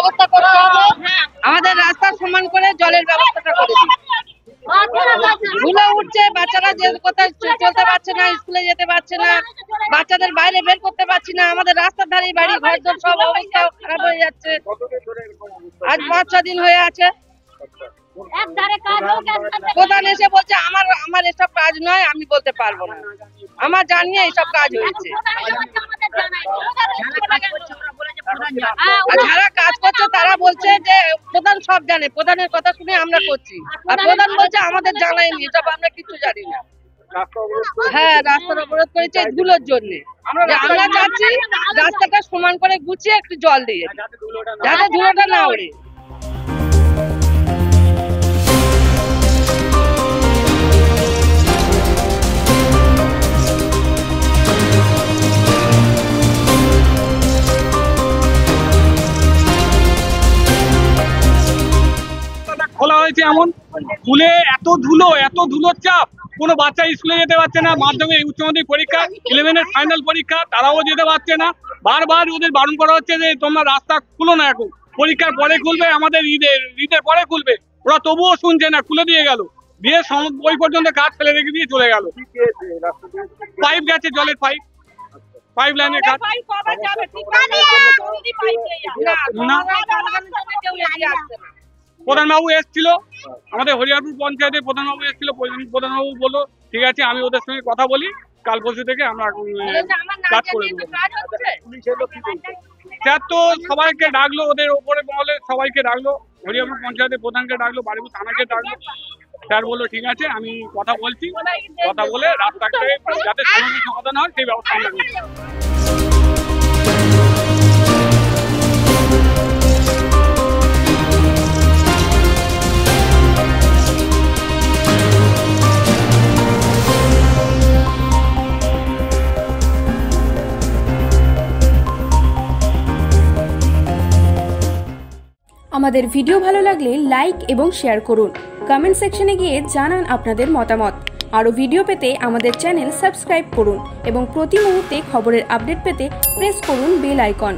ব্যবস্থা করতে হবে, আমাদের রাস্তা সমান করে জলের ব্যবস্থাটা করে দিন। ধুলো উঠছে, বাচ্চারা যে কোথাও চলতে পারছে না, স্কুলে যেতে পারছে না, বাচ্চাদের বাইরে বের করতে পারছি না। আমাদের রাস্তার ধারে বাড়ি ঘর সব অবস্থা খারাপ হয়ে যাচ্ছে। আজ 5-6 দিন হয়ে আছে। প্রধান এসে বলছে আমার এসব কাজ নয়, আমি বলতে পারবো না, আমার জানিয়ে এইসব কাজ হয়েছে। যারা কাজ করছে তারা বলছে যে প্রধান সব জানে, প্রধানের কথা শুনে আমরা করছি, আর প্রধান বলছে আমাদের জানায়নি, এসব আমরা কিছু জানি না। হ্যাঁ, রাস্তার অবরোধ করেছে ধুলোর জন্য। আমরা চাচ্ছি রাস্তাটা সমান করে গুছিয়ে একটু জল দিয়ে, যাতে ধুলোটা না ওড়ে। খোলা হয়েছে এমন স্কুলে এত ধুলোর চাপ, কোনো বাচ্চা স্কুলে যেতে পারছে না। মাধ্যমিক উচ্চ মাধ্যমিক পরীক্ষা 11-এর ফাইনাল পরীক্ষা, তারাও যেতে পারছে না। বারবার ওদের বারণ করা হচ্ছে যে তোমরা রাস্তা খুলো না, এখন পরীক্ষার পরে খুলবে, আমাদের ঈদের পরে খুলবে। ওরা তবুও শুনছে না, খুলে দিয়ে গেল, দিয়ে ওই পর্যন্ত কাজ ফেলে রেখে দিয়ে চলে গেল। পাইপ গেছে, জলের পাইপ লাইনের কাজ। প্রধানবাবু এসেছিল, আমাদের হরিহরপুর পঞ্চায়েতের প্রধানবাবু এসেছিল। প্রধানবাবু বললো ঠিক আছে, আমি ওদের সঙ্গে কথা বলি, কাল পরশু থেকে আমরা কাজ করে দেবো। স্যার তো সবাইকে ডাকলো, ওদের ওপরে মহলে সবাইকে ডাকলো, হরিহরপুর পঞ্চায়েতের প্রধানকে ডাকলো, বারুইপুর থানাকে ডাকলো। স্যার বললো ঠিক আছে, আমি কথা বলছি, কথা বলে রাস্তাকে যাতে সমস্যার সমাধান হয় সেই ব্যবস্থা আমরা করছি। আমাদের ভিডিও ভালো লাগলে লাইক এবং শেয়ার করুন। কমেন্ট সেকশনে গিয়ে জানান আপনাদের মতামত। আরও ভিডিও পেতে আমাদের চ্যানেল সাবস্ক্রাইব করুন এবং প্রতি মুহূর্তে খবরের আপডেট পেতে প্রেস করুন বেল আইকন।